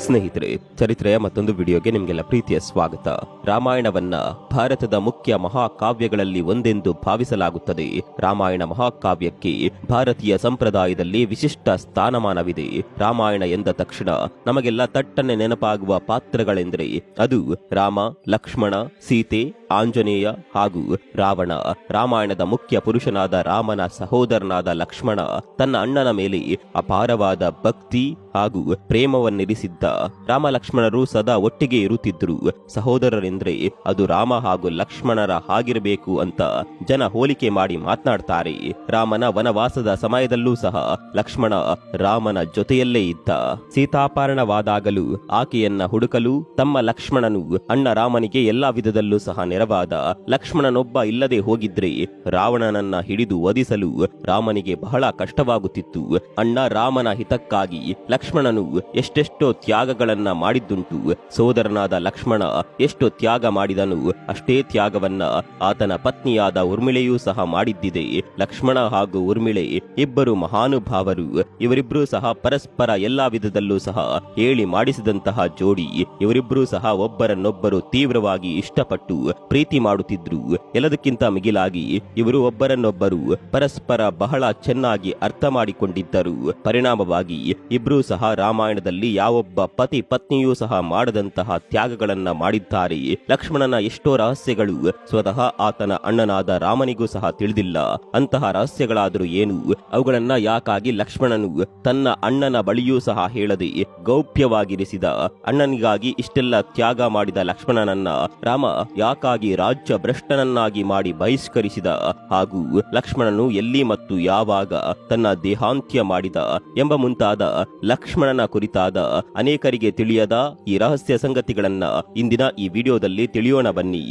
ಸ್ನೇಹಿತರೆ, ಚರಿತ್ರೆಯ ಮತ್ತೊಂದು ವಿಡಿಯೋಗೆ ನಿಮಗೆಲ್ಲ ಪ್ರೀತಿಯ ಸ್ವಾಗತ. ರಾಮಾಯಣವನ್ನ ಭಾರತದ ಮುಖ್ಯ ಮಹಾಕಾವ್ಯಗಳಲ್ಲಿ ಒಂದೆಂದು ಭಾವಿಸಲಾಗುತ್ತದೆ. ರಾಮಾಯಣ ಮಹಾಕಾವ್ಯಕ್ಕೆ ಭಾರತೀಯ ಸಂಪ್ರದಾಯದಲ್ಲಿ ವಿಶಿಷ್ಟ ಸ್ಥಾನಮಾನವಿದೆ. ರಾಮಾಯಣ ಎಂದ ತಕ್ಷಣ ನಮಗೆಲ್ಲ ತಟ್ಟನೆ ನೆನಪಾಗುವ ಪಾತ್ರಗಳೆಂದರೆ ಅದು ರಾಮ, ಲಕ್ಷ್ಮಣ, ಸೀತೆ, ಆಂಜನೇಯ ಹಾಗೂ ರಾವಣ. ರಾಮಾಯಣದ ಮುಖ್ಯ ಪುರುಷನಾದ ರಾಮನ ಸಹೋದರನಾದ ಲಕ್ಷ್ಮಣ ತನ್ನ ಅಣ್ಣನ ಮೇಲೆ ಅಪಾರವಾದ ಭಕ್ತಿ ಹಾಗೂ ಪ್ರೇಮವನ್ನಿರಿಸಿದ್ದ. ರಾಮ ಲಕ್ಷ್ಮಣರು ಸದಾ ಒಟ್ಟಿಗೆ ಇರುತ್ತಿದ್ದರು. ಸಹೋದರರೆಂದ್ರೆ ಅದು ರಾಮ ಹಾಗೂ ಲಕ್ಷ್ಮಣರ ಹಾಗಿರಬೇಕು ಅಂತ ಜನ ಹೋಲಿಕೆ ಮಾಡಿ ಮಾತನಾಡ್ತಾರೆ. ರಾಮನ ವನವಾಸದ ಸಮಯದಲ್ಲೂ ಸಹ ಲಕ್ಷ್ಮಣ ರಾಮನ ಜೊತೆಯಲ್ಲೇ ಇದ್ದ. ಸೀತಾಪಹರಣವಾದಾಗಲೂ ಆಕೆಯನ್ನ ಹುಡುಕಲು ತಮ್ಮ ಲಕ್ಷ್ಮಣನು ಅಣ್ಣ ರಾಮನಿಗೆ ಎಲ್ಲಾ ವಿಧದಲ್ಲೂ ಸಹ ನೆರವಾದ. ಲಕ್ಷ್ಮಣನೊಬ್ಬ ಇಲ್ಲದೆ ಹೋಗಿದ್ರೆ ರಾವಣನನ್ನ ಹಿಡಿದು ವಧಿಸಲು ರಾಮನಿಗೆ ಬಹಳ ಕಷ್ಟವಾಗುತ್ತಿತ್ತು. ಅಣ್ಣ ರಾಮನ ಹಿತಕ್ಕಾಗಿ ಲಕ್ಷ್ಮಣನು ಎಷ್ಟೆಷ್ಟೋ ತ್ಯಾಗಗಳನ್ನ ಮಾಡಿದ್ದುಂಟು. ಸೋದರನಾದ ಲಕ್ಷ್ಮಣ ಎಷ್ಟು ತ್ಯಾಗ ಮಾಡಿದನು ಅಷ್ಟೇ ತ್ಯಾಗವನ್ನ ಆತನ ಪತ್ನಿಯಾದ ಉರ್ಮಿಳೆಯೂ ಸಹ ಮಾಡಿದ್ದಿದೆ. ಲಕ್ಷ್ಮಣ ಹಾಗೂ ಉರ್ಮಿಳೆ ಇಬ್ಬರು ಮಹಾನುಭಾವರು. ಇವರಿಬ್ರು ಸಹ ಪರಸ್ಪರ ಎಲ್ಲಾ ವಿಧದಲ್ಲೂ ಸಹ ಹೇಳಿ ಮಾಡಿಸಿದಂತಹ ಜೋಡಿ. ಇವರಿಬ್ರು ಸಹ ಒಬ್ಬರನ್ನೊಬ್ಬರು ತೀವ್ರವಾಗಿ ಇಷ್ಟಪಟ್ಟು ಪ್ರೀತಿ ಮಾಡುತ್ತಿದ್ರು. ಎಲ್ಲದಕ್ಕಿಂತ ಮಿಗಿಲಾಗಿ ಇವರು ಒಬ್ಬರನ್ನೊಬ್ಬರು ಪರಸ್ಪರ ಬಹಳ ಚೆನ್ನಾಗಿ ಅರ್ಥ ಮಾಡಿಕೊಂಡಿದ್ದರು. ಪರಿಣಾಮವಾಗಿ ಇಬ್ರು ಸಹ ರಾಮಾಯಣದಲ್ಲಿ ಯಾವೊಬ್ಬ ಪತಿ ಪತ್ನಿಯೂ ಸಹ ಮಾಡದಂತಹ ತ್ಯಾಗಗಳನ್ನ ಮಾಡಿದ್ದಾರೆ. ಲಕ್ಷ್ಮಣನ ಎಷ್ಟೋ ರಹಸ್ಯಗಳು ಸ್ವತಃ ಆತನ ಅಣ್ಣನಾದ ರಾಮನಿಗೂ ಸಹ ತಿಳಿದಿಲ್ಲ. ಅಂತಹ ರಹಸ್ಯಗಳಾದರೂ ಏನು? ಅವುಗಳನ್ನ ಯಾಕಾಗಿ ಲಕ್ಷ್ಮಣನು ತನ್ನ ಅಣ್ಣನ ಬಳಿಯೂ ಸಹ ಹೇಳದೆ ಗೌಪ್ಯವಾಗಿರಿಸಿದ? ಅಣ್ಣನಿಗಾಗಿ ಇಷ್ಟೆಲ್ಲ ತ್ಯಾಗ ಮಾಡಿದ ಲಕ್ಷ್ಮಣನನ್ನ ರಾಮ ಯಾಕಾಗಿ ರಾಜ್ಯ ಭ್ರಷ್ಟನನ್ನಾಗಿ ಮಾಡಿ ಬಹಿಷ್ಕರಿಸಿದ? ಹಾಗೂ ಲಕ್ಷ್ಮಣನು ಎಲ್ಲಿ ಮತ್ತು ಯಾವಾಗ ತನ್ನ ದೇಹಾಂತ್ಯ ಮಾಡಿದ ಎಂಬ ಮುಂತಾದ ಲಕ್ಷ್ಮಣನ ಕುರಿತಾದ ಅನೇಕರಿಗೆ ತಿಳಿಯದ ಈ ರಹಸ್ಯ ಸಂಗತಿಗಳನ್ನ ಇಂದಿನ ಈ ವಿಡಿಯೋದಲ್ಲಿ ತಿಳಿಯೋಣ ಬನ್ನಿ.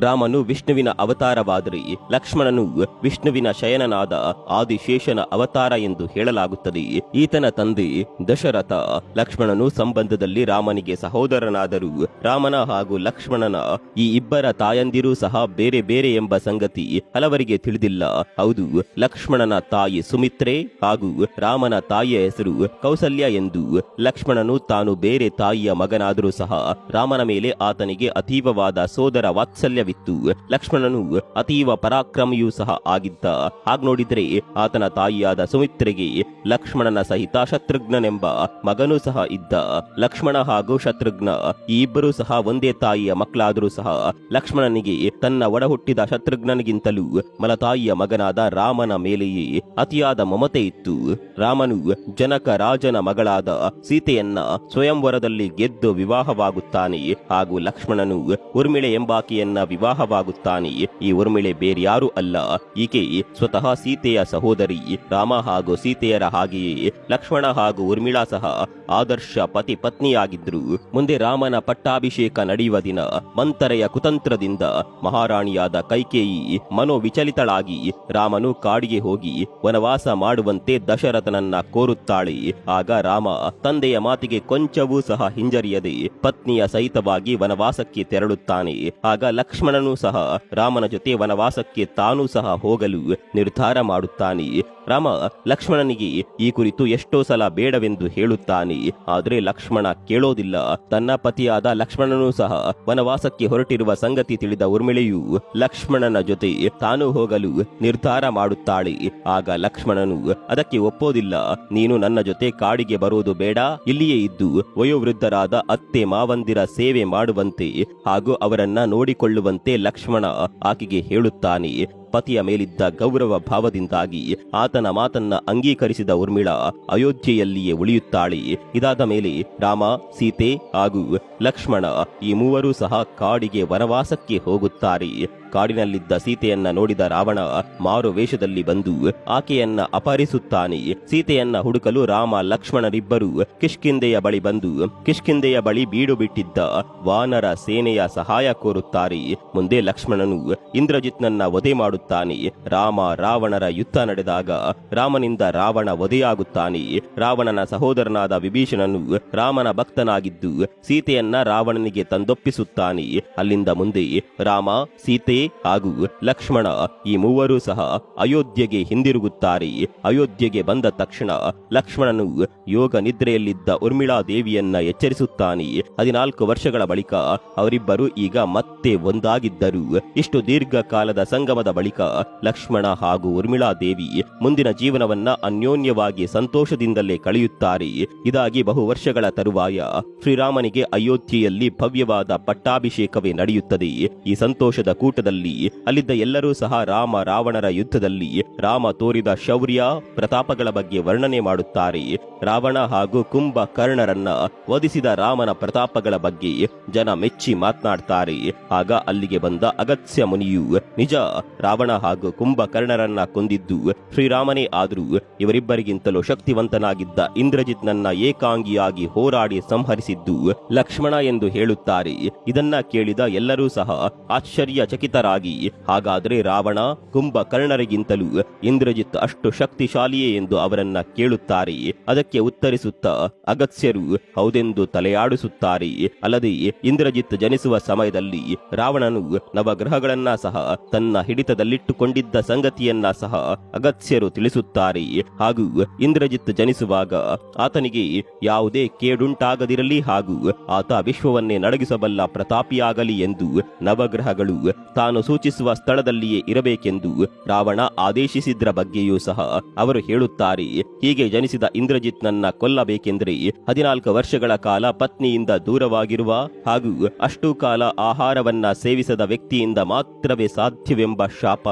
ರಾಮನು ವಿಷ್ಣುವಿನ ಅವತಾರವಾದರೆ ಲಕ್ಷ್ಮಣನು ವಿಷ್ಣುವಿನ ಶಯನನಾದ ಆದಿಶೇಷನ ಅವತಾರ ಎಂದು ಹೇಳಲಾಗುತ್ತದೆ. ಈತನ ತಂದೆ ದಶರಥ. ಲಕ್ಷ್ಮಣನು ಸಂಬಂಧದಲ್ಲಿ ರಾಮನಿಗೆ ಸಹೋದರನಾದರೂ ರಾಮನ ಹಾಗೂ ಲಕ್ಷ್ಮಣನ ಈ ಇಬ್ಬರ ತಾಯಂದಿರೂ ಸಹ ಬೇರೆ ಬೇರೆ ಎಂಬ ಸಂಗತಿ ಹಲವರಿಗೆ ತಿಳಿದಿಲ್ಲ. ಹೌದು, ಲಕ್ಷ್ಮಣನ ತಾಯಿ ಸುಮಿತ್ರೆ ಹಾಗೂ ರಾಮನ ತಾಯಿಯ ಹೆಸರು ಕೌಸಲ್ಯ ಎಂದು. ಲಕ್ಷ್ಮಣನು ತಾನು ಬೇರೆ ತಾಯಿಯ ಮಗನಾದರೂ ಸಹ ರಾಮನ ಮೇಲೆ ಆತನಿಗೆ ಅತೀವವಾದ ಸೋದರ ವಾತ್ಸಲ್ಯ. ಲಕ್ಷ್ಮಣನು ಅತೀವ ಪರಾಕ್ರಮಿಯೂ ಸಹ ಆಗಿದ್ದ. ಹಾಗೆ ನೋಡಿದ್ರೆ ಆತನ ತಾಯಿಯಾದ ಸುಮಿತ್ರೆಗೆ ಲಕ್ಷ್ಮಣನ ಸಹಿತ ಶತ್ರುಘ್ನನೆಂಬ ಮಗನೂ ಸಹ ಇದ್ದ. ಲಕ್ಷ್ಮಣ ಹಾಗೂ ಶತ್ರುಘ್ನ ಈ ಇಬ್ಬರೂ ಸಹ ಒಂದೇ ತಾಯಿಯ ಮಕ್ಕಳಾದರೂ ಸಹ ಲಕ್ಷ್ಮಣನಿಗೆ ತನ್ನ ಒಡ ಹುಟ್ಟಿದ ಶತ್ರುಘ್ನನಿಗಿಂತಲೂ ಮಲತಾಯಿಯ ಮಗನಾದ ರಾಮನ ಮೇಲೆಯೇ ಅತಿಯಾದ ಮಮತೆ ಇತ್ತು. ರಾಮನು ಜನಕ ರಾಜನ ಮಗಳಾದ ಸೀತೆಯನ್ನ ಸ್ವಯಂವರದಲ್ಲಿ ಗೆದ್ದು ವಿವಾಹವಾಗುತ್ತಾನೆ. ಹಾಗೂ ಲಕ್ಷ್ಮಣನು ಉರ್ಮಿಳೆ ಎಂಬಾಕೆಯನ್ನ ವಿವಾಹವಾಗುತ್ತಾನೆ. ಈ ಉರ್ಮಿಳೆ ಬೇರ್ಯಾರೂ ಅಲ್ಲ, ಈಕೆ ಸ್ವತಃ ಸೀತೆಯ ಸಹೋದರಿ. ರಾಮ ಹಾಗೂ ಸೀತೆಯರ ಹಾಗೆಯೇ ಲಕ್ಷ್ಮಣ ಹಾಗೂ ಉರ್ಮಿಳಾ ಸಹ ಆದರ್ಶ ಪತಿ ಪತ್ನಿಯಾಗಿದ್ರು. ಮುಂದೆ ರಾಮನ ಪಟ್ಟಾಭಿಷೇಕ ನಡೆಯುವ ದಿನ ಮಂತರೆಯ ಕುತಂತ್ರದಿಂದ ಮಹಾರಾಣಿಯಾದ ಕೈಕೇಯಿ ಮನೋವಿಚಲಿತಳಾಗಿ ರಾಮನು ಕಾಡಿಗೆ ಹೋಗಿ ವನವಾಸ ಮಾಡುವಂತೆ ದಶರಥನನ್ನ ಕೋರುತ್ತಾಳೆ. ಆಗ ರಾಮ ತಂದೆಯ ಮಾತಿಗೆ ಕೊಂಚವೂ ಸಹ ಹಿಂಜರಿಯದೆ ಪತ್ನಿಯ ಸಹಿತವಾಗಿ ವನವಾಸಕ್ಕೆ ತೆರಳುತ್ತಾನೆ. ಆಗ ಲಕ್ಷ್ಮಣನು ಸಹ ರಾಮನ ಜೊತೆ ವನವಾಸಕ್ಕೆ ತಾನೂ ಸಹ ಹೋಗಲು ನಿರ್ಧಾರ ಮಾಡುತ್ತಾನೆ. ರಾಮ ಲಕ್ಷ್ಮಣನಿಗೆ ಈ ಕುರಿತು ಎಷ್ಟೋ ಸಲ ಬೇಡವೆಂದು ಹೇಳುತ್ತಾನೆ. ಆದರೆ ಲಕ್ಷ್ಮಣ ಕೇಳೋದಿಲ್ಲ. ತನ್ನ ಪತಿಯಾದ ಲಕ್ಷ್ಮಣನೂ ಸಹ ವನವಾಸಕ್ಕೆ ಹೊರಟಿರುವ ಸಂಗತಿ ತಿಳಿದ ಉರ್ಮಿಳೆಯು ಲಕ್ಷ್ಮಣನ ಜೊತೆ ತಾನು ಹೋಗಲು ನಿರ್ಧಾರ ಮಾಡುತ್ತಾಳೆ. ಆಗ ಲಕ್ಷ್ಮಣನು ಅದಕ್ಕೆ ಒಪ್ಪೋದಿಲ್ಲ. ನೀನು ನನ್ನ ಜೊತೆ ಕಾಡಿಗೆ ಬರುವುದು ಬೇಡ, ಇಲ್ಲಿಯೇ ಇದ್ದು ವಯೋವೃದ್ಧರಾದ ಅತ್ತೆ ಮಾವಂದಿರ ಸೇವೆ ಮಾಡುವಂತೆ ಹಾಗೂ ಅವರನ್ನ ನೋಡಿಕೊಳ್ಳುವಂತೆ ಲಕ್ಷ್ಮಣ ಆಕೆಗೆ ಹೇಳುತ್ತಾನೆ. ಪತಿಯ ಮೇಲಿದ್ದ ಗೌರವ ಭಾವದಿಂದಾಗಿ ಆತನ ಮಾತನ್ನ ಅಂಗೀಕರಿಸಿದ ಉರ್ಮಿಳಾ ಅಯೋಧ್ಯೆಯಲ್ಲಿಯೇ ಉಳಿಯುತ್ತಾಳೆ. ಇದಾದ ಮೇಲೆ ರಾಮ, ಸೀತೆ ಹಾಗೂ ಲಕ್ಷ್ಮಣ ಈ ಮೂವರೂ ಸಹ ಕಾಡಿಗೆ ವನವಾಸಕ್ಕೆ ಹೋಗುತ್ತಾರೆ. ಕಾಡಿನಲ್ಲಿದ್ದ ಸೀತೆಯನ್ನ ನೋಡಿದ ರಾವಣ ಮಾರು ವೇಷದಲ್ಲಿ ಬಂದು ಆಕೆಯನ್ನ ಅಪಹರಿಸುತ್ತಾನೆ. ಸೀತೆಯನ್ನ ಹುಡುಕಲು ರಾಮ ಲಕ್ಷ್ಮಣರಿಬ್ಬರು ಕಿಷ್ಕಿಂಧೆಯ ಬಳಿ ಬಂದು ಕಿಷ್ಕಿಂಧೆಯ ಬಳಿ ಬೀಡು ಬಿಟ್ಟಿದ್ದ ವಾನರ ಸೇನೆಯ ಸಹಾಯ ಕೋರುತ್ತಾರೆ. ಮುಂದೆ ಲಕ್ಷ್ಮಣನು ಇಂದ್ರಜಿತ್ನನ್ನ ವಧೆ ಮಾಡುತ್ತಾನೆ. ಮಾಡುತ್ತಾನೆ. ರಾಮ ರಾವಣರ ಯುದ್ಧ ನಡೆದಾಗ ರಾಮನಿಂದ ರಾವಣ ವಧೆಯಾಗುತ್ತಾನೆ. ರಾವಣನ ಸಹೋದರನಾದ ವಿಭೀಷಣನು ರಾಮನ ಭಕ್ತನಾಗಿದ್ದು ಸೀತೆಯನ್ನ ರಾವಣನಿಗೆ ತಂದೊಪ್ಪಿಸುತ್ತಾನೆ. ಅಲ್ಲಿಂದ ಮುಂದೆ ರಾಮ, ಸೀತೆ ಹಾಗೂ ಲಕ್ಷ್ಮಣ ಈ ಮೂವರೂ ಸಹ ಅಯೋಧ್ಯೆಗೆ ಹಿಂದಿರುಗುತ್ತಾರೆ. ಅಯೋಧ್ಯೆಗೆ ಬಂದ ತಕ್ಷಣ ಲಕ್ಷ್ಮಣನು ಯೋಗ ನಿದ್ರೆಯಲ್ಲಿದ್ದ ಊರ್ಮಿಳಾ ದೇವಿಯನ್ನ ಎಚ್ಚರಿಸುತ್ತಾನೆ. 14 ವರ್ಷಗಳ ಬಳಿಕ ಅವರಿಬ್ಬರು ಈಗ ಮತ್ತೆ ಒಂದಾಗಿದ್ದರು. ಇಷ್ಟು ದೀರ್ಘಕಾಲದ ಸಂಗಮದ ಬಳಿಕ ಲಕ್ಷ್ಮಣ ಹಾಗೂ ಊರ್ಮಿಳಾ ದೇವಿ ಮುಂದಿನ ಜೀವನವನ್ನ ಅನ್ಯೋನ್ಯವಾಗಿ ಸಂತೋಷದಿಂದಲೇ ಕಳೆಯುತ್ತಾರೆ. ಇದಾಗಿ ಬಹು ವರ್ಷಗಳ ತರುವಾಯ ಶ್ರೀರಾಮನಿಗೆ ಅಯೋಧ್ಯೆಯಲ್ಲಿ ಭವ್ಯವಾದ ಪಟ್ಟಾಭಿಷೇಕವೇ ನಡೆಯುತ್ತದೆ. ಈ ಸಂತೋಷದ ಕೂಟದಲ್ಲಿ ಅಲ್ಲಿದ್ದ ಎಲ್ಲರೂ ಸಹ ರಾಮ ರಾವಣರ ಯುದ್ಧದಲ್ಲಿ ರಾಮ ತೋರಿದ ಶೌರ್ಯ ಪ್ರತಾಪಗಳ ಬಗ್ಗೆ ವರ್ಣನೆ ಮಾಡುತ್ತಾರೆ. ರಾವಣ ಹಾಗೂ ಕುಂಭಕರ್ಣರನ್ನ ವಧಿಸಿದ ರಾಮನ ಪ್ರತಾಪಗಳ ಬಗ್ಗೆ ಜನ ಮೆಚ್ಚಿ ಮಾತನಾಡ್ತಾರೆ. ಆಗ ಅಲ್ಲಿಗೆ ಬಂದ ಅಗಸ್ತ್ಯ ಮುನಿಯು ನಿಜ, ರಾವಣ ಹಾಗೂ ಕುಂಭಕರ್ಣರನ್ನ ಕೊಂದಿದ್ದು ಶ್ರೀರಾಮನೇ ಆದರೂ ಇವರಿಬ್ಬರಿಗಿಂತಲೂ ಶಕ್ತಿವಂತನಾಗಿದ್ದ ಇಂದ್ರಜಿತ್ನನ್ನ ಏಕಾಂಗಿಯಾಗಿ ಹೋರಾಡಿ ಸಂಹರಿಸಿದ್ದು ಲಕ್ಷ್ಮಣ ಎಂದು ಹೇಳುತ್ತಾರೆ. ಇದನ್ನ ಕೇಳಿದ ಎಲ್ಲರೂ ಸಹ ಆಶ್ಚರ್ಯಚಕಿತರಾಗಿ ಹಾಗಾದರೆ ರಾವಣ ಕುಂಭಕರ್ಣರಿಗಿಂತಲೂ ಇಂದ್ರಜಿತ್ ಅಷ್ಟು ಶಕ್ತಿಶಾಲಿಯೇ ಎಂದು ಅವರನ್ನ ಕೇಳುತ್ತಾರೆ. ಅದಕ್ಕೆ ಉತ್ತರಿಸುತ್ತಾ ಅಗಸ್ತ್ಯರು ಹೌದೆಂದು ತಲೆಯಾಡಿಸುತ್ತಾರೆ. ಅಲ್ಲದೆ ಇಂದ್ರಜಿತ್ ಜನಿಸುವ ಸಮಯದಲ್ಲಿ ರಾವಣನು ನವಗ್ರಹಗಳನ್ನ ಸಹ ತನ್ನ ಹಿಡಿತದಲ್ಲಿಟ್ಟುಕೊಂಡಿದ್ದ ಸಂಗತಿಯನ್ನ ಸಹ ಅಗಸ್ತ್ಯರು ತಿಳಿಸುತ್ತಾರೆ. ಹಾಗೂ ಇಂದ್ರಜಿತ್ ಜನಿಸುವಾಗ ಆತನಿಗೆ ಯಾವುದೇ ಕೇಡುಂಟಾಗದಿರಲಿ ಹಾಗೂ ಆತ ವಿಶ್ವವನ್ನೇ ನಡಗಿಸಬಲ್ಲ ಪ್ರತಾಪಿಯಾಗಲಿ ಎಂದು ನವಗ್ರಹಗಳು ತಾನು ಸೂಚಿಸುವ ಸ್ಥಳದಲ್ಲಿಯೇ ಇರಬೇಕೆಂದು ರಾವಣ ಆದೇಶಿಸಿದ್ರ ಬಗ್ಗೆಯೂ ಸಹ ಅವರು ಹೇಳುತ್ತಾರೆ. ಹೀಗೆ ಜನಿಸಿದ ಇಂದ್ರಜಿತ್ನನ್ನ ಕೊಲ್ಲಬೇಕೆಂದರೆ 14 ವರ್ಷಗಳ ಕಾಲ ಪತ್ನಿಯಿಂದ ದೂರವಾಗಿರುವ ಹಾಗೂ ಅಷ್ಟೂ ಕಾಲ ಆಹಾರವನ್ನ ಸೇವಿಸದ ವ್ಯಕ್ತಿಯಿಂದ ಮಾತ್ರವೇ ಸಾಧ್ಯವೆಂಬ ಶಾಪ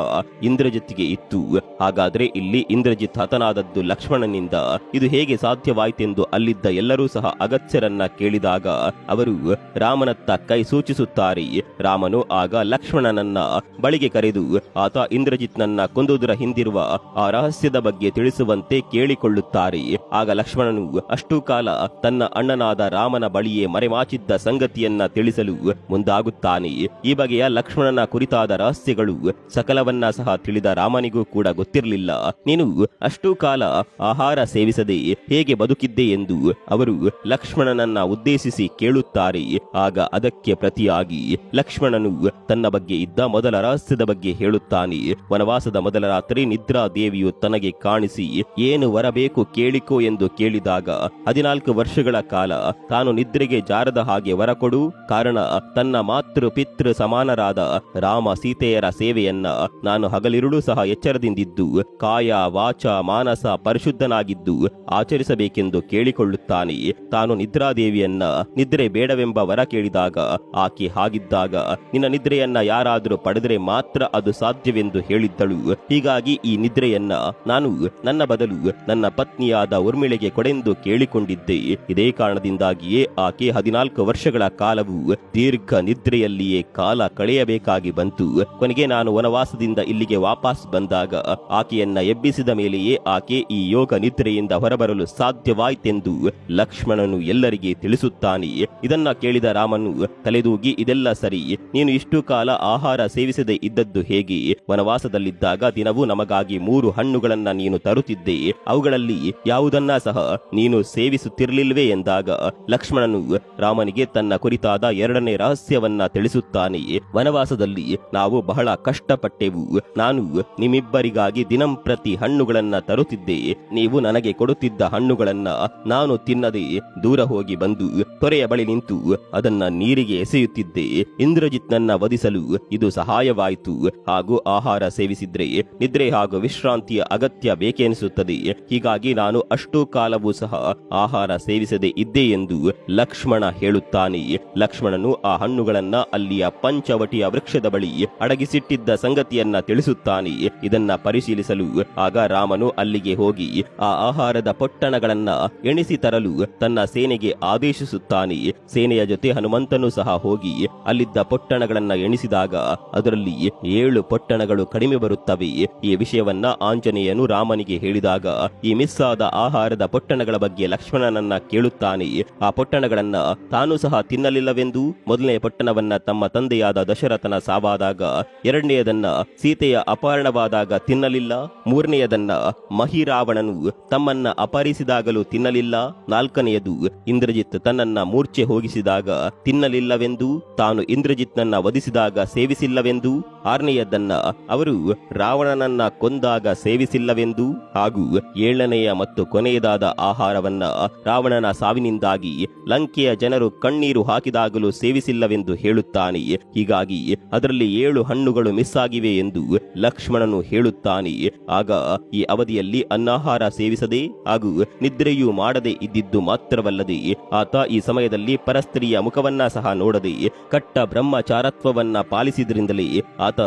ಇಂದ್ರಜಿತ್ಗೆ ಇತ್ತು. ಹಾಗಾದ್ರೆ ಇಲ್ಲಿ ಇಂದ್ರಜಿತ್ ಹತನಾದದ್ದು ಲಕ್ಷ್ಮಣನಿಂದ. ಇದು ಹೇಗೆ ಸಾಧ್ಯವಾಯಿತೆಂದು ಅಲ್ಲಿದ್ದ ಎಲ್ಲರೂ ಸಹ ಅಗಸ್ತ್ಯರನ್ನ ಕೇಳಿದಾಗ ಅವರು ರಾಮನತ್ತ ಕೈ ಸೂಚಿಸುತ್ತಾರೆ. ರಾಮನು ಆಗ ಲಕ್ಷ್ಮಣನನ್ನ ಬಳಿಗೆ ಕರೆದು ಆತ ಇಂದ್ರಜಿತ್ನನ್ನ ಕೊಂದುದರ ಹಿಂದಿರುವ ಆ ರಹಸ್ಯದ ಬಗ್ಗೆ ತಿಳಿಸುವಂತೆ ಕೇಳಿಕೊಳ್ಳುತ್ತಾರೆ. ಆಗ ಲಕ್ಷ್ಮಣನು ಅಷ್ಟೂ ಕಾಲ ತನ್ನ ಅಣ್ಣನಾದ ರಾಮನ ಬಳಿಯೇ ಮರೆಮಾಚಿದ್ದ ಸಂಗತಿಯನ್ನ ತಿಳಿಸಲು ಮುಂದಾಗುತ್ತಾನೆ. ಈ ಬಗೆಯ ಲಕ್ಷ್ಮಣನ ಕುರಿತಾದ ರಹಸ್ಯಗಳು ಸಕಲವನ್ನ ಸಹ ತಿಳಿದ ರಾಮನಿಗೂ ಕೂಡ ಗೊತ್ತಿರಲಿಲ್ಲ. ನೀನು ಅಷ್ಟೂ ಕಾಲ ಆಹಾರ ಸೇವಿಸದೆ ಹೇಗೆ ಬದುಕಿದ್ದೆ ಎಂದು ಅವರು ಲಕ್ಷ್ಮಣನನ್ನ ಉದ್ದೇಶಿಸಿ ಕೇಳುತ್ತಾರೆ. ಆಗ ಅದಕ್ಕೆ ಪ್ರತಿಯಾಗಿ ಲಕ್ಷ್ಮಣನು ತನ್ನ ಬಗ್ಗೆ ಇದ್ದ ಮೊದಲ ರಹಸ್ಯದ ಬಗ್ಗೆ ಹೇಳುತ್ತಾನೆ. ವನವಾಸದ ಮೊದಲ ರಾತ್ರಿ ನಿದ್ರಾ ದೇವಿಯು ತನಗೆ ಕಾಣಿಸಿ ಏನು ವರಬೇಕು ಕೇಳಿಕೋ ಎಂದು ಕೇಳಿದಾಗ 14 ವರ್ಷಗಳ ಕಾಲ ತಾನು ನಿದ್ರೆಗೆ ಜಾರದ ಹಾಗೆ ವರ ಕೊಡು, ಕಾರಣ ತನ್ನ ಮಾತೃ ಪಿತೃ ಸಮಾನರಾದ ರಾಮ ಸೀತೆಯರ ಸೇವೆಯನ್ನ ನಾನು ಹಗಲಿರುಳು ಸಹ ಎಚ್ಚರದಿಂದಿದ್ದು ಕಾಯ ವಾಚ ಮಾನಸ ಪರಿಶುದ್ಧನಾಗಿದ್ದು ಆಚರಿಸಬೇಕೆಂದು ಕೇಳಿಕೊಳ್ಳುತ್ತಾನೆ. ತಾನು ನಿದ್ರಾದೇವಿಯನ್ನ ನಿದ್ರೆ ಬೇಡವೆಂಬ ವರ ಕೇಳಿದಾಗ ಆಕೆ ಹಾಗಿದ್ದಾಗ ನಿನ್ನ ನಿದ್ರೆಯನ್ನ ಯಾರಾದರೂ ಪಡೆದರೆ ಮಾತ್ರ ಅದು ಸಾಧ್ಯವೆಂದು ಹೇಳಿದ್ದಳು. ಹೀಗಾಗಿ ಈ ನಿದ್ರೆಯನ್ನ ನಾನು ನನ್ನ ಬದಲು ನನ್ನ ಪತ್ನಿಯಾದ ಊರ್ಮಿಳೆಗೆ ಕೊಡೆಂದು ಕೇಳಿಕೊಂಡಿದ್ದೆ. ಇದೇ ಕಾರಣದಿಂದಾಗಿಯೇ ಆಕೆ 14 ವರ್ಷಗಳ ಕಾಲವು ದೀರ್ಘ ನಿದ್ರೆಯಲ್ಲಿಯೇ ಕಾಲ ಕಳೆಯಬೇಕಾಗಿ ಬಂತು. ಕೊನೆಗೆ ನಾನು ವನವಾಸದಿಂದ ಇಲ್ಲಿಗೆ ವಾಪಸ್ ಬಂದಾಗ ಆಕೆಯನ್ನ ಎಬ್ಬಿಸಿದ ಮೇಲೆಯೇ ಆಕೆ ಈ ಯೋಗ ನಿದ್ರೆಯಿಂದ ಹೊರಬರಲು ಸಾಧ್ಯವಾಯಿತೆಂದು ಲಕ್ಷ್ಮಣನು ಎಲ್ಲರಿಗೆ ತಿಳಿಸುತ್ತಾನೆ. ಇದನ್ನ ಕೇಳಿದ ರಾಮನು ತಲೆದೂಗಿ ಇದೆಲ್ಲ ಸರಿ, ನೀನು ಇಷ್ಟು ಕಾಲ ಆಹಾರ ಸೇವಿಸದೆ ಇದ್ದದ್ದು ಹೇಗೆ? ವನವಾಸದಲ್ಲಿದ್ದಾಗ ದಿನವೂ ನಮಗಾಗಿ 3 ಹಣ್ಣುಗಳನ್ನ ನೀನು ತರುತ್ತಿದ್ದೆ, ಅವುಗಳಲ್ಲಿ ಯಾವುದನ್ನ ಸಹ ನೀನು ಸೇವಿಸುತ್ತಿರಲಿಲ್ವೇ ಎಂದಾಗ ಲಕ್ಷ್ಮಣನು ರಾಮನಿಗೆ ತನ್ನ ಕುರಿತಾದ 2ನೇ ರಹಸ್ಯವನ್ನ ತಿಳಿಸುತ್ತಾನೆ. ವನವಾಸದಲ್ಲಿ ನಾವು ಬಹಳ ಕಷ್ಟಪಟ್ಟೆವು. ನಾನು ನಿಮ್ಮಿಬ್ಬರಿಗಾಗಿ ದಿನಂಪ್ರತಿ ಹಣ್ಣುಗಳನ್ನ ತರುತ್ತಿದ್ದೆ. ನೀವು ನನಗೆ ಕೊಡುತ್ತಿದ್ದ ಹಣ್ಣುಗಳನ್ನ ನಾನು ತಿನ್ನದೆ ದೂರ ಹೋಗಿ ಬಂದು ತೊರೆಯ ಬಳಿ ನಿಂತು ಅದನ್ನ ನೀರಿಗೆ ಎಸೆಯುತ್ತಿದ್ದೆ. ಇಂದ್ರಜಿತ್ನನ್ನ ವಧಿಸಲು ಇದು ಸಹಾಯವಾಯಿತು. ಹಾಗೂ ಆಹಾರ ಸೇವಿಸಿದ್ರೆ ನಿದ್ರೆ ಹಾಗೂ ವಿಶ್ರಾಂತಿಯ ಅಗತ್ಯ ಬೇಕೆನಿಸುತ್ತದೆ. ಹೀಗಾಗಿ ನಾನು ಅಷ್ಟೂ ಕಾಲವೂ ಸಹ ಆಹಾರ ಸೇವಿಸದೆ ಇದ್ದೆ ಎಂದು ಲಕ್ಷ್ಮಣ ಹೇಳುತ್ತಾನೆ. ಲಕ್ಷ್ಮಣನು ಆ ಹಣ್ಣುಗಳನ್ನ ಅಲ್ಲಿಯ ಪಂಚವಟಿಯ ವೃಕ್ಷದ ಬಳಿ ಅಡಗಿಸಿಟ್ಟಿದ್ದ ಸಂಗತಿಯನ್ನ ತಿಳಿಸುತ್ತಾನೆ. ಇದನ್ನ ಪರಿಶೀಲಿಸಲು ಆಗ ರಾಮನು ಅಲ್ಲಿಗೆ ಹೋಗಿ ಆ ಆಹಾರದ ಪೊಟ್ಟಣಗಳನ್ನ ಎಣಿಸಿ ತರಲು ತನ್ನ ಸೇನೆಗೆ ಆದೇಶಿಸುತ್ತಾನೆ. ಸೇನೆಯ ಜೊತೆ ಹನುಮಂತನು ಸಹ ಹೋಗಿ ಅಲ್ಲಿದ್ದ ಪೊಟ್ಟಣಗಳನ್ನ ಎಣಿಸಿದಾಗ ಅದರಲ್ಲಿ 7 ಪೊಟ್ಟಣಗಳು ಕಡಿಮೆ ಬರುತ್ತವೆ. ಈ ವಿಷಯವನ್ನ ಆಂಜನೇಯನು ರಾಮನಿಗೆ ಹೇಳಿದಾಗ ಈ ಮಿಸ್ ಆದ ಆಹಾರದ ಪೊಟ್ಟಣಗಳ ಬಗ್ಗೆ ಲಕ್ಷ್ಮಣನನ್ನ ಕೇಳುತ್ತಾನೆ. ಆ ಪೊಟ್ಟಣಗಳನ್ನ ತಾನು ಸಹ ತಿನ್ನಲಿಲ್ಲವೆಂದು, ಮೊದಲನೇ ಪೊಟ್ಟಣವನ್ನ ತಮ್ಮ ತಂದೆಯಾದ ದಶರಥನ ಸಾವಾದಾಗ, 2ನೇದನ್ನ ಸೀತೆಯ ಅಪಹರಣವಾದಾಗ ತಿನ್ನಲಿಲ್ಲ. ಮೂರನೆಯದನ್ನ ಮಹಿರಾವಣನು ತಮ್ಮನ್ನ ಅಪಹರಿಸಿದಾಗಲೂ ತಿನ್ನಲಿಲ್ಲ. ನಾಲ್ಕನೆಯದು ಇಂದ್ರಜಿತ್ ತನ್ನನ್ನ ಮೂರ್ಛೆ ಹೋಗಿಸಿದಾಗ ತಿನ್ನಲಿಲ್ಲವೆಂದು, ತಾನು ಇಂದ್ರಜಿತ್ನನ್ನ ವಧಿಸಿದಾಗ ಸೇವಿಸಿಲ್ಲವೆಂದು. ಆರನೆಯದನ್ನ ಅವರು ರಾವಣನನ್ನ ಕೊಂದಾಗ ಸೇವಿಸಿಲ್ಲವೆಂದು, ಹಾಗೂ ಏಳನೆಯ ಮತ್ತು ಕೊನೆಯದಾದ ಆಹಾರವನ್ನ ರಾವಣನ ಸಾವಿನಿಂದಾಗಿ ಲಂಕೆಯ ಜನರು ಕಣ್ಣೀರು ಹಾಕಿದಾಗಲೂ ಸೇವಿಸಿಲ್ಲವೆಂದು ಹೇಳುತ್ತಾನೆ. ಹೀಗಾಗಿ ಅದರಲ್ಲಿ 7 ಹಣ್ಣುಗಳು ಮಿಸ್ ಆಗಿವೆ ಎಂದು ಲಕ್ಷ್ಮಣನು ಹೇಳುತ್ತಾನೆ. ಆಗ ಈ ಅವಧಿಯಲ್ಲಿ ಅನ್ನಾಹಾರ ಸೇವಿಸದೆ ಹಾಗೂ ನಿದ್ರೆಯೂ ಮಾಡದೆ ಇದ್ದಿದ್ದು ಮಾತ್ರವಲ್ಲದೆ ಆತ ಈ ಸಮಯದಲ್ಲಿ ಪರಸ್ತ್ರೀಯ ಮುಖವನ್ನ ಸಹ ನೋಡದೆ ಕಟ್ಟ ಬ್ರಹ್ಮಚಾರತ್ವವನ್ನ ಪಾಲಿಸಿದ್ರಿಂದಲೇ ಆತ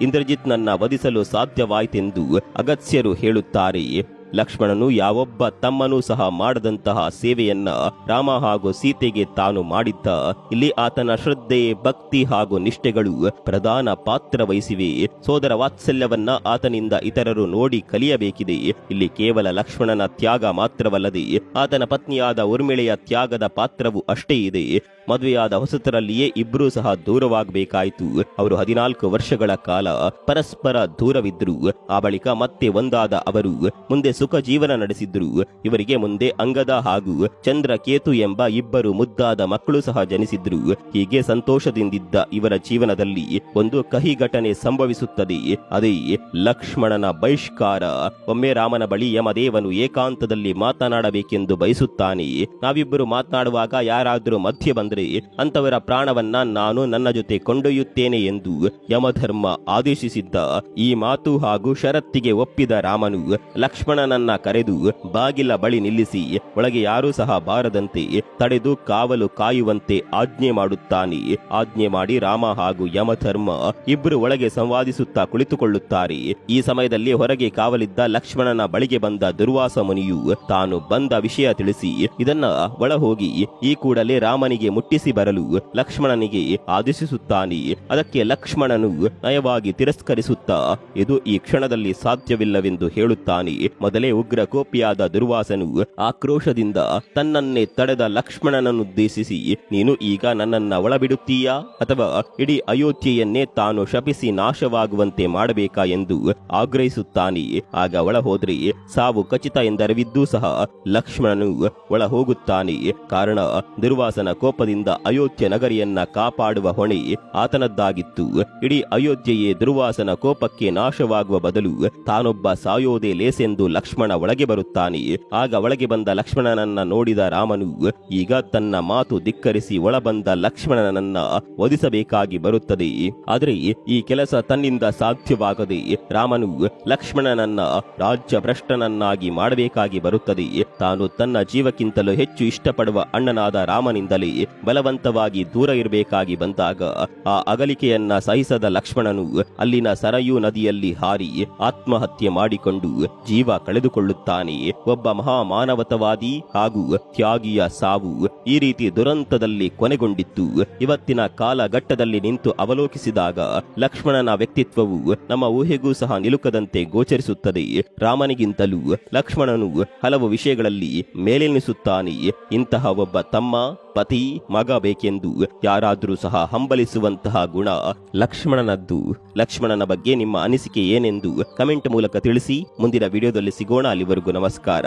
ಇಂದ್ರಜಿತ್ನನ್ನ ವಧಿಸಲು ಸಾಧ್ಯವಾಯಿತೆಂದು ಅಗಸ್ತ್ಯರು ಹೇಳುತ್ತಾರೆ. ಲಕ್ಷ್ಮಣನು ಯಾವೊಬ್ಬ ತಮ್ಮನೂ ಸಹ ಮಾಡದಂತಹ ಸೇವೆಯನ್ನ ರಾಮ ಹಾಗೂ ಸೀತೆಗೆ ತಾನು ಮಾಡಿದ್ದ. ಇಲ್ಲಿ ಆತನ ಶ್ರದ್ಧೆ, ಭಕ್ತಿ ಹಾಗೂ ನಿಷ್ಠೆಗಳು ಪ್ರಧಾನ ಪಾತ್ರ ವಹಿಸಿವೆ. ಸೋದರ ವಾತ್ಸಲ್ಯವನ್ನ ಆತನಿಂದ ಇತರರು ನೋಡಿ ಕಲಿಯಬೇಕಿದೆ. ಇಲ್ಲಿ ಕೇವಲ ಲಕ್ಷ್ಮಣನ ತ್ಯಾಗ ಮಾತ್ರವಲ್ಲದೆ ಆತನ ಪತ್ನಿಯಾದ ಊರ್ಮಿಳೆಯ ತ್ಯಾಗದ ಪಾತ್ರವು ಅಷ್ಟೇ ಇದೆ. ಮದುವೆಯಾದ ಹೊಸತರಲ್ಲಿಯೇ ಇಬ್ಬರೂ ಸಹ ದೂರವಾಗಬೇಕಾಯಿತು. ಅವರು 14 ವರ್ಷಗಳ ಕಾಲ ಪರಸ್ಪರ ದೂರವಿದ್ದರು. ಆ ಬಳಿಕ ಮತ್ತೆ ಒಂದಾದ ಅವರು ಮುಂದೆ ಸುಖ ಜೀವನ ನಡೆಸಿದ್ರು. ಇವರಿಗೆ ಮುಂದೆ ಅಂಗದ ಹಾಗೂ ಚಂದ್ರಕೇತು ಎಂಬ ಇಬ್ಬರು ಮುದ್ದಾದ ಮಕ್ಕಳು ಸಹ ಜನಿಸಿದ್ರು. ಹೀಗೆ ಸಂತೋಷದಿಂದಿದ್ದ ಇವರ ಜೀವನದಲ್ಲಿ ಒಂದು ಕಹಿ ಘಟನೆ ಸಂಭವಿಸುತ್ತದೆ. ಅದೇ ಲಕ್ಷ್ಮಣನ ಬಹಿಷ್ಕಾರ. ಒಮ್ಮೆ ರಾಮನ ಬಳಿ ಯಮದೇವನು ಏಕಾಂತದಲ್ಲಿ ಮಾತನಾಡಬೇಕೆಂದು ಬಯಸುತ್ತಾನೆ. ನಾವಿಬ್ಬರು ಮಾತನಾಡುವಾಗ ಯಾರಾದರೂ ಮಧ್ಯೆ ಬಂದರೆ ಅಂತವರ ಪ್ರಾಣವನ್ನ ನಾನು ನನ್ನ ಜೊತೆ ಕೊಂಡೊಯ್ಯುತ್ತೇನೆ ಎಂದು ಯಮಧರ್ಮ ಆದೇಶಿಸಿದ್ದ. ಈ ಮಾತು ಹಾಗೂ ಷರತ್ತಿಗೆ ಒಪ್ಪಿದ ರಾಮನು ಲಕ್ಷ್ಮಣನನ್ನ ಕರೆದು ಬಾಗಿಲ ಬಳಿ ನಿಲ್ಲಿಸಿ ಒಳಗೆ ಯಾರೂ ಸಹ ಬಾರದಂತೆ ತಡೆದು ಕಾವಲು ಕಾಯುವಂತೆ ಆಜ್ಞೆ ಮಾಡುತ್ತಾನೆ. ಆಜ್ಞೆ ಮಾಡಿ ರಾಮ ಹಾಗೂ ಯಮಧರ್ಮ ಇಬ್ಬರು ಒಳಗೆ ಸಂವಾದಿಸುತ್ತಾ ಕುಳಿತುಕೊಳ್ಳುತ್ತಾರೆ. ಈ ಸಮಯದಲ್ಲಿ ಹೊರಗೆ ಕಾವಲಿದ್ದ ಲಕ್ಷ್ಮಣನ ಬಳಿಗೆ ಬಂದ ದುರ್ವಾಸ ಮುನಿಯು ತಾನು ಬಂದ ವಿಷಯ ತಿಳಿಸಿ ಇದನ್ನ ಒಳ ಹೋಗಿ ಈ ಕೂಡಲೇ ರಾಮನಿಗೆ ಮುಟ್ಟಿಸಿ ಬರಲು ಲಕ್ಷ್ಮಣನಿಗೆ ಆದೇಶಿಸುತ್ತಾನೆ. ಅದಕ್ಕೆ ಲಕ್ಷ್ಮಣನು ನಯವಾಗಿ ತಿರಸ್ಕರಿಸುತ್ತಾ ಇದು ಈ ಕ್ಷಣದಲ್ಲಿ ಸಾಧ್ಯವಿಲ್ಲವೆಂದು ಹೇಳುತ್ತಾನೆ. ಮೊದಲೇ ಉಗ್ರ ಕೋಪಿಯಾದ ದುರ್ವಾಸನು ಆಕ್ರೋಶದಿಂದ ತನ್ನನ್ನೇ ತಡೆದ ಲಕ್ಷ್ಮಣನನ್ನುದ್ದೇಶಿಸಿ ನೀನು ಈಗ ನನ್ನನ್ನ ಒಳಬಿಡುತ್ತೀಯಾ ಅಥವಾ ಇಡೀ ಅಯೋಧ್ಯೆಯನ್ನೇ ತಾನು ಶಪಿಸಿ ನಾಶವಾಗುವಂತೆ ಮಾಡಬೇಕಾ ಎಂದು ಆಗ್ರಹಿಸುತ್ತಾನೆ. ಆಗ ಒಳ ಹೋದ್ರೆ ಸಾವು ಖಚಿತ ಎಂದರಿವಿದ್ದೂ ಸಹ ಲಕ್ಷ್ಮಣನು ಒಳ ಹೋಗುತ್ತಾನೆ. ಕಾರಣ ದುರ್ವಾಸನ ಕೋಪದಿಂದ ಅಯೋಧ್ಯ ನಗರಿಯನ್ನ ಕಾಪಾಡುವ ಹೊಣೆ ಆತನದ್ದಾಗಿತ್ತು. ಇಡೀ ಅಯೋಧ್ಯೆಯೇ ದುರ್ವಾಸನ ಕೋಪಕ್ಕೆ ನಾಶವಾಗುವ ಬದಲು ತಾನೊಬ್ಬ ಸಾಯೋದೇ ಲೇಸೆಂದು ಲಕ್ಷ್ಮಣ ಒಳಗೆ ಬರುತ್ತಾನೆ. ಆಗ ಒಳಗೆ ಬಂದ ಲಕ್ಷ್ಮಣನನ್ನ ನೋಡಿದ ರಾಮನು ಈಗ ತನ್ನ ಮಾತು ಧಿಕ್ಕರಿಸಿ ಒಳಬಂದ ಲಕ್ಷ್ಮಣನನ್ನ ವಧಿಸಬೇಕಾಗಿ ಬರುತ್ತದೆ. ಆದರೆ ಈ ಕೆಲಸ ತನ್ನಿಂದ ಸಾಧ್ಯವಾಗದೆ ರಾಮನು ಲಕ್ಷ್ಮಣನನ್ನ ರಾಜ್ಯ ಭ್ರಷ್ಟನನ್ನಾಗಿ ಮಾಡಬೇಕಾಗಿ ಬರುತ್ತದೆ. ತಾನು ತನ್ನ ಜೀವಕ್ಕಿಂತಲೂ ಹೆಚ್ಚು ಇಷ್ಟಪಡುವ ಅಣ್ಣನಾದ ರಾಮನಿಂದಲೇ ಬಲವಂತವಾಗಿ ದೂರ ಇರಬೇಕಾಗಿ ಬಂದಾಗ ಆ ಅಗಲಿಕೆಯನ್ನ ಸಹಿಸದ ಲಕ್ಷ್ಮಣನು ಅಲ್ಲಿನ ಸರಯೂ ನದಿಯಲ್ಲಿ ಹಾರಿ ಆತ್ಮಹತ್ಯೆ ಮಾಡಿಕೊಂಡು ಜೀವ ಕಳೆದುಕೊಳ್ಳುತ್ತಾನೆ. ಒಬ್ಬ ಮಹಾಮಾನವತವಾದಿ ಹಾಗೂ ತ್ಯಾಗಿಯ ಸಾವು ಈ ರೀತಿ ದುರಂತದಲ್ಲಿ ಕೊನೆಗೊಂಡಿತ್ತು. ಇವತ್ತಿನ ಕಾಲಘಟ್ಟದಲ್ಲಿ ನಿಂತು ಅವಲೋಕಿಸಿದಾಗ ಲಕ್ಷ್ಮಣನ ವ್ಯಕ್ತಿತ್ವವು ನಮ್ಮ ಊಹೆಗೂ ಸಹ ನಿಲುಕದಂತೆ ಗೋಚರಿಸುತ್ತದೆ. ರಾಮನಿಗಿಂತಲೂ ಲಕ್ಷ್ಮಣನು ಹಲವು ವಿಷಯಗಳಲ್ಲಿ ಮೇಲೆನಿಸುತ್ತಾನೆ. ಇಂತಹ ಒಬ್ಬ ತಮ್ಮ, ಪತಿ, ಮಗ ಬೇಕೆಂದು ಯಾರಾದರೂ ಸಹ ಹಂಬಲಿಸುವಂತಹ ಗುಣ ಲಕ್ಷ್ಮಣನದ್ದು. ಲಕ್ಷ್ಮಣನ ಬಗ್ಗೆ ನಿಮ್ಮ ಅನಿಸಿಕೆ ಏನೆಂದು ಕಮೆಂಟ್ ಮೂಲಕ ತಿಳಿಸಿ. ಮುಂದಿನ ವಿಡಿಯೋದಲ್ಲಿ ಸಿಗೋಣ. ಅಲ್ಲಿವರೆಗೂ ನಮಸ್ಕಾರ.